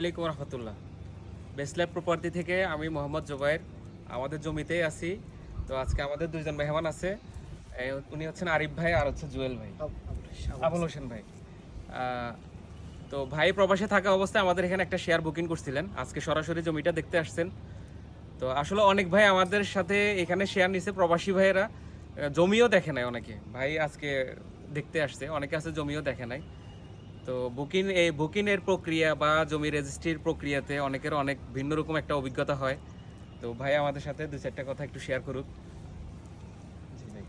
আসসালামাইকুম রহমতুল্লাহ। Best life property থেকে আমি মোহাম্মদ জোবায়ের। আমাদের জমিতেই আছি। তো আজকে আমাদের দুইজন মেহমান আছে। উনি হচ্ছেন আরিফ ভাই আর হচ্ছে জুয়েল ভাই, আবুল হোসেন ভাই। আহ, তো ভাই প্রবাসে থাকা অবস্থায় আমাদের এখানে একটা শেয়ার বুকিং করছিলেন, আজকে সরাসরি জমিটা দেখতে আসছেন। তো আসলে অনেক ভাই আমাদের সাথে এখানে শেয়ার নিছে, প্রবাসী ভাইয়েরা জমিও দেখে নাই, অনেকে ভাই আজকে দেখতে আসছে, অনেকে আছে জমিও দেখে নাই। তো বুকিং এর প্রক্রিয়া বা জমি রেজিস্ট্রির প্রক্রিয়াতে অনেকের অনেক ভিন্ন রকম একটা অভিজ্ঞতা হয়। তো ভাই আমাদের সাথে দু চারটা কথা একটু শেয়ার করুক। জি ভাই,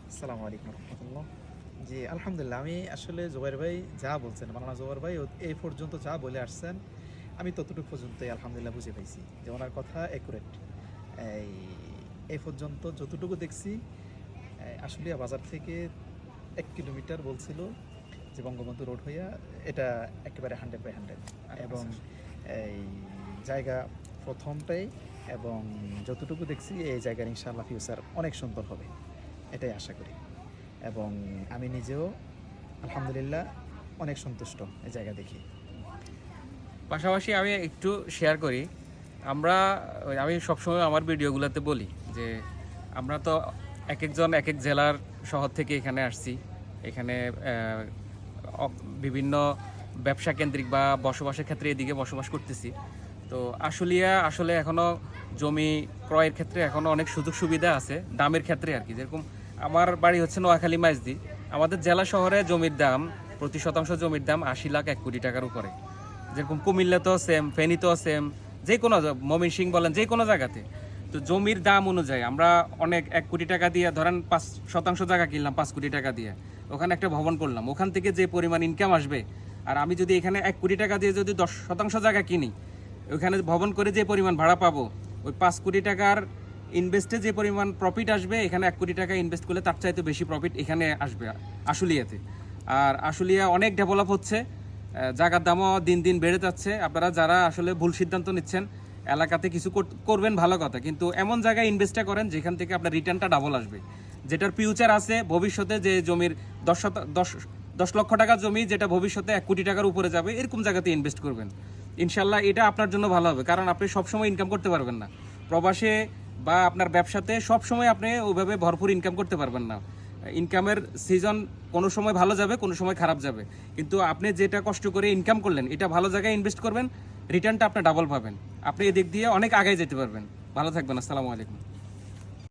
আসসালামু আলাইকুম রহমতুল্লাহ। জি আলহামদুলিল্লাহ, আমি আসলে জোবাইর ভাই যা বলছেন, মাওলানা জোবাইর ভাই এই পর্যন্ত যা বলে আসছেন, আমি ততটুকু পর্যন্তই আলহামদুলিল্লাহ বুঝে পাইছি যে ওনার কথা অ্যাকুরেট। এই এই পর্যন্ত যতটুকু দেখছি, আশুলিয়া বাজার থেকে 1 কিলোমিটার বলছিল যে বঙ্গবন্ধু রোড হইয়া, এটা একেবারে 100/100 এবং এই জায়গা প্রথমটাই, এবং যতটুকু দেখছি এই জায়গার ইনশাআল্লাহ ফিউচার অনেক সুন্দর হবে, এটাই আশা করি। এবং আমি নিজেও আলহামদুলিল্লাহ অনেক সন্তুষ্ট এই জায়গা দেখি। পাশাপাশি আমি একটু শেয়ার করি। আমি সবসময় আমার ভিডিওগুলোতে বলি যে আমরা তো এক একজন এক এক জেলার শহর থেকে এখানে আসছি। এখানে বিভিন্ন ব্যবসা কেন্দ্রিক বা বসবাসের ক্ষেত্রে এদিকে বসবাস করতেছি। তো আসলে এখনও জমি ক্রয়ের ক্ষেত্রে এখনও অনেক সুযোগ সুবিধা আছে দামের ক্ষেত্রে আর কি। যেরকম আমার বাড়ি হচ্ছে নোয়াখালী মাইজদি। আমাদের জেলা শহরে জমির দাম, প্রতি শতাংশ জমির দাম ৮০ লাখ ১ কোটি টাকার উপরে। যেরকম কুমিল্লাতেও সেম, ফেনীতেও সেম, যে কোনো ময়মনসিংহ বলেন, যে কোনো জায়গাতে। তো জমির দাম অনুযায়ী আমরা অনেক ১ কোটি টাকা দিয়ে, ধরেন ৫% জায়গা কিনলাম ৫ কোটি টাকা দিয়ে, ওখানে একটা ভবন করলাম, ওখান থেকে যে পরিমাণ ইনকাম আসবে, আর আমি যদি এখানে ১ কোটি টাকা দিয়ে যদি ১০% জায়গা কিনি, ওইখানে ভবন করে যে পরিমাণ ভাড়া পাবো, ওই ৫ কোটি টাকার ইনভেস্টে যে পরিমাণ প্রফিট আসবে, এখানে ১ কোটি টাকা ইনভেস্ট করলে তার চাইতে বেশি প্রফিট এখানে আসবে আশুলিয়াতে। আর আশুলিয়া অনেক ডেভেলপ হচ্ছে, জায়গার দামও দিন দিন বেড়ে যাচ্ছে। আপনারা যারা আসলে ভুল সিদ্ধান্ত নিচ্ছেন, এলাকাতে কিছু করবেন ভালো কথা, কিন্তু এমন জায়গায় ইনভেস্টটা করেন যেখান থেকে আপনার রিটার্নটা ডাবল আসবে, যেটার ফিউচার আছে ভবিষ্যতে। যে জমির ১০ লক্ষ টাকার জমি যেটা ভবিষ্যতে ১ কোটি টাকার উপরে যাবে, এরকম জায়গাতে ইনভেস্ট করবেন। ইনশাল্লাহ এটা আপনার জন্য ভালো হবে, কারণ আপনি সবসময় ইনকাম করতে পারবেন না প্রবাসে, বা আপনার ব্যবসাতে সবসময় আপনি ওইভাবে ভরপুর ইনকাম করতে পারবেন না। ইনকামের সিজন কোনো সময় ভালো যাবে, কোনো সময় খারাপ যাবে, কিন্তু আপনি যেটা কষ্ট করে ইনকাম করলেন, এটা ভালো জায়গায় ইনভেস্ট করবেন, রিটার্নটা আপনি ডাবল পাবেন। আপনি এদিক দিয়ে অনেক আগে যেতে পারবেন। ভালো থাকবেন। আসসালামু আলাইকুম।